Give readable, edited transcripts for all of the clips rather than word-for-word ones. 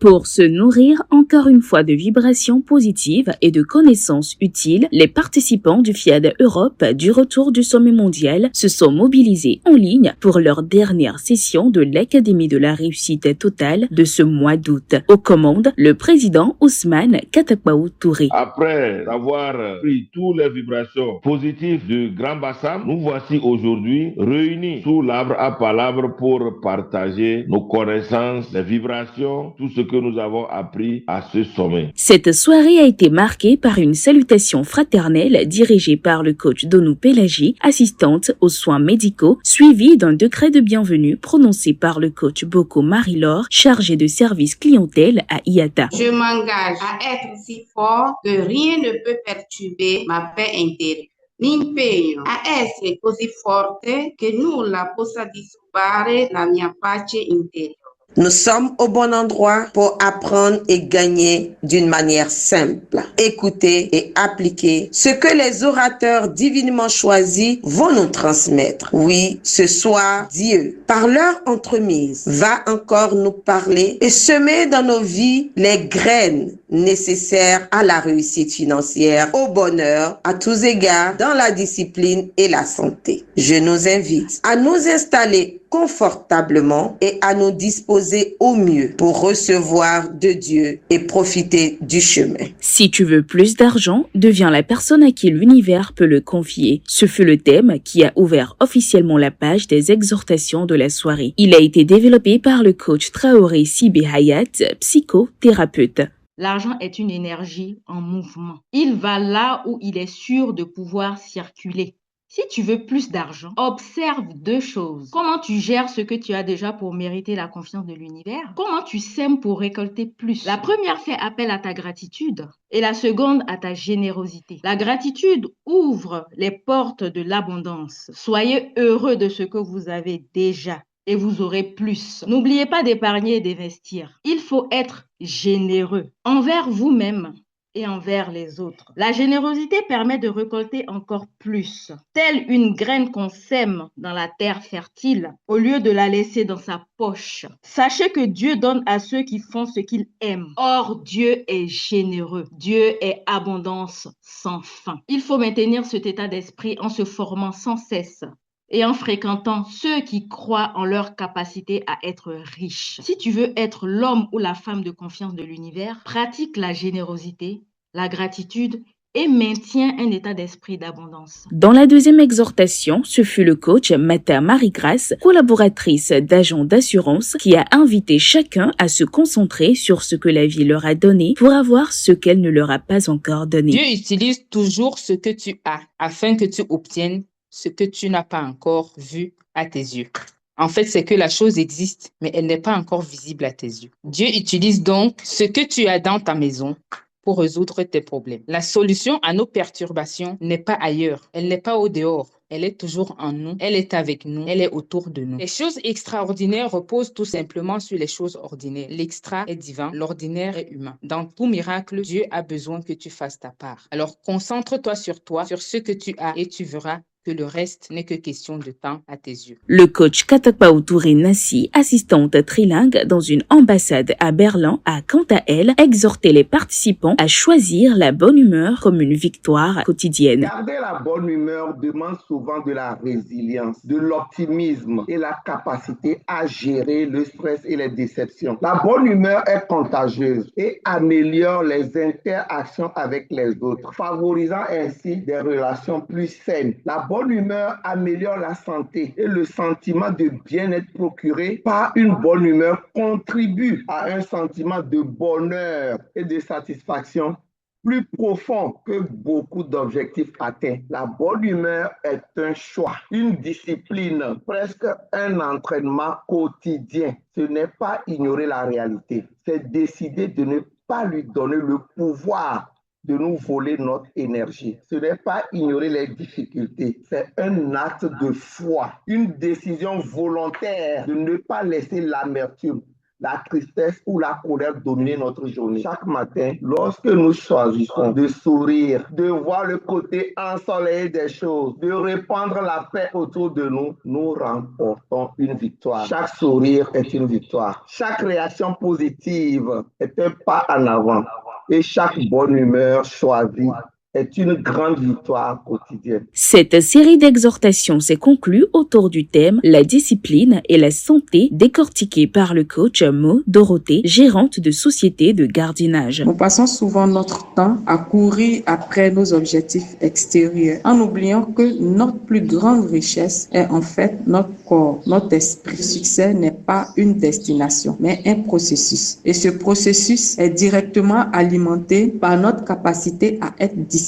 Pour se nourrir encore une fois de vibrations positives et de connaissances utiles, les participants du FIAD Europe du retour du sommet mondial se sont mobilisés en ligne pour leur dernière session de l'Académie de la réussite totale de ce mois d'août. Aux commandes, le président Ousmane Katakbaou Touré. Après avoir pris toutes les vibrations positives du Grand Bassam, nous voici aujourd'hui réunis sous l'arbre à palabres pour partager nos connaissances, les vibrations, tout ce que nous avons appris à ce sommet. Cette soirée a été marquée par une salutation fraternelle dirigée par le coach Donou Pelagi, assistante aux soins médicaux, suivie d'un décret de bienvenue prononcé par le coach Boko Marie-Laure, chargé de service clientèle à IATA. Je m'engage à être si fort que rien ne peut perturber ma paix intérieure. L'impegno a essere così forte che nulla possa disturbare la mia pace interiore. Nous sommes au bon endroit pour apprendre et gagner d'une manière simple. Écouter et appliquer ce que les orateurs divinement choisis vont nous transmettre. Oui, ce soir, Dieu, par leur entremise, va encore nous parler et semer dans nos vies les graines nécessaires à la réussite financière, au bonheur, à tous égards, dans la discipline et la santé. Je nous invite à nous installer confortablement et à nous disposer au mieux pour recevoir de Dieu et profiter du chemin. Si tu veux plus d'argent, deviens la personne à qui l'univers peut le confier. Ce fut le thème qui a ouvert officiellement la page des exhortations de la soirée. Il a été développé par le coach Traoré Sibé Hayat, psychothérapeute. L'argent est une énergie en mouvement. Il va là où il est sûr de pouvoir circuler. Si tu veux plus d'argent, observe deux choses. Comment tu gères ce que tu as déjà pour mériter la confiance de l'univers? Comment tu sèmes pour récolter plus? La première fait appel à ta gratitude et la seconde à ta générosité. La gratitude ouvre les portes de l'abondance. Soyez heureux de ce que vous avez déjà et vous aurez plus. N'oubliez pas d'épargner et d'investir. Il faut être généreux envers vous-même et envers les autres. La générosité permet de récolter encore plus, telle une graine qu'on sème dans la terre fertile, au lieu de la laisser dans sa poche. Sachez que Dieu donne à ceux qui font ce qu'il aime. Or, Dieu est généreux. Dieu est abondance sans fin. Il faut maintenir cet état d'esprit en se formant sans cesse et en fréquentant ceux qui croient en leur capacité à être riches. Si tu veux être l'homme ou la femme de confiance de l'univers, pratique la générosité, la gratitude et maintiens un état d'esprit d'abondance. Dans la deuxième exhortation, ce fut le coach Mata Marie-Grace, collaboratrice d'agents d'assurance, qui a invité chacun à se concentrer sur ce que la vie leur a donné pour avoir ce qu'elle ne leur a pas encore donné. Dieu utilise toujours ce que tu as afin que tu obtiennes ce que tu n'as pas encore vu à tes yeux. En fait, c'est que la chose existe, mais elle n'est pas encore visible à tes yeux. Dieu utilise donc ce que tu as dans ta maison pour résoudre tes problèmes. La solution à nos perturbations n'est pas ailleurs, elle n'est pas au dehors. Elle est toujours en nous, elle est avec nous, elle est autour de nous. Les choses extraordinaires reposent tout simplement sur les choses ordinaires. L'extra est divin, l'ordinaire est humain. Dans tout miracle, Dieu a besoin que tu fasses ta part. Alors concentre-toi, sur ce que tu as et tu verras que le reste n'est que question de temps à tes yeux. Le coach Katakbaou Touré Nassi, assistante trilingue dans une ambassade à Berlin, a quant à elle exhorté les participants à choisir la bonne humeur comme une victoire quotidienne. Garder la bonne humeur demande souvent de la résilience, de l'optimisme et la capacité à gérer le stress et les déceptions. La bonne humeur est contagieuse et améliore les interactions avec les autres, favorisant ainsi des relations plus saines. La bonne humeur améliore la santé et le sentiment de bien-être procuré par une bonne humeur contribue à un sentiment de bonheur et de satisfaction plus profond que beaucoup d'objectifs atteints. La bonne humeur est un choix, une discipline, presque un entraînement quotidien. Ce n'est pas ignorer la réalité, c'est décider de ne pas lui donner le pouvoir de nous voler notre énergie. Ce n'est pas ignorer les difficultés, c'est un acte de foi, une décision volontaire de ne pas laisser l'amertume, la tristesse ou la colère dominer notre journée. Chaque matin, lorsque nous choisissons de sourire, de voir le côté ensoleillé des choses, de répandre la paix autour de nous, nous remportons une victoire. Chaque sourire est une victoire. Chaque réaction positive est un pas en avant. Et chaque bonne humeur choisie est une grande victoire quotidienne. Cette série d'exhortations s'est conclue autour du thème La discipline et la santé, décortiquée par le coach Mo Dorothée, gérante de société de gardiennage. Nous passons souvent notre temps à courir après nos objectifs extérieurs, en oubliant que notre plus grande richesse est en fait notre corps, notre esprit. Le succès n'est pas une destination, mais un processus. Et ce processus est directement alimenté par notre capacité à être discipliné.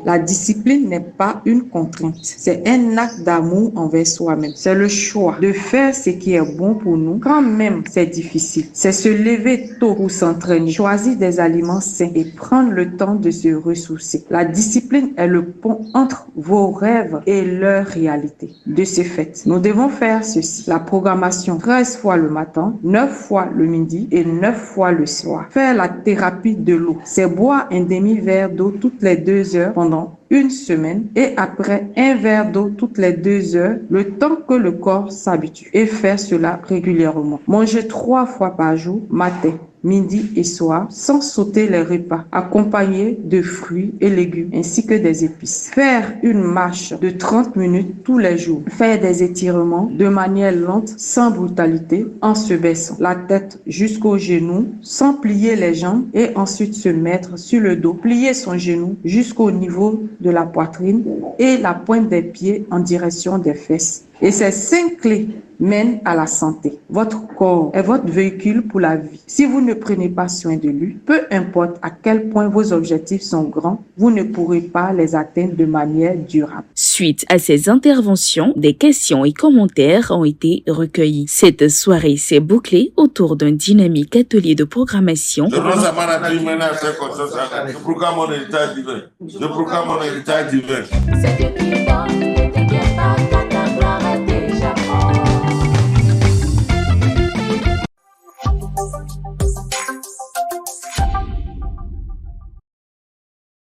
La discipline n'est pas une contrainte, c'est un acte d'amour envers soi-même. C'est le choix de faire ce qui est bon pour nous quand même c'est difficile. C'est se lever tôt pour s'entraîner, choisir des aliments sains et prendre le temps de se ressourcer. La discipline est le pont entre vos rêves et leur réalité. De ce fait, nous devons faire ceci. La programmation 13 fois le matin, 9 fois le midi et 9 fois le soir. Faire la thérapie de l'eau, c'est boire un demi-verre d'eau toutes les 2 heures pendant une semaine et après un verre d'eau toutes les 2 heures, le temps que le corps s'habitue et faire cela régulièrement. Manger 3 fois par jour, matin, midi et soir, sans sauter les repas, accompagnés de fruits et légumes ainsi que des épices. Faire une marche de 30 minutes tous les jours. Faire des étirements de manière lente, sans brutalité, en se baissant la tête jusqu'aux genoux, sans plier les jambes et ensuite se mettre sur le dos. Plier son genou jusqu'au niveau de la poitrine et la pointe des pieds en direction des fesses. Et ces 5 clés mènent à la santé. Votre corps est votre véhicule pour la vie. Si vous ne prenez pas soin de lui, peu importe à quel point vos objectifs sont grands, vous ne pourrez pas les atteindre de manière durable. Suite à ces interventions, des questions et commentaires ont été recueillis. Cette soirée s'est bouclée autour d'un dynamique atelier de programmation. Je proclame mon héritage divin.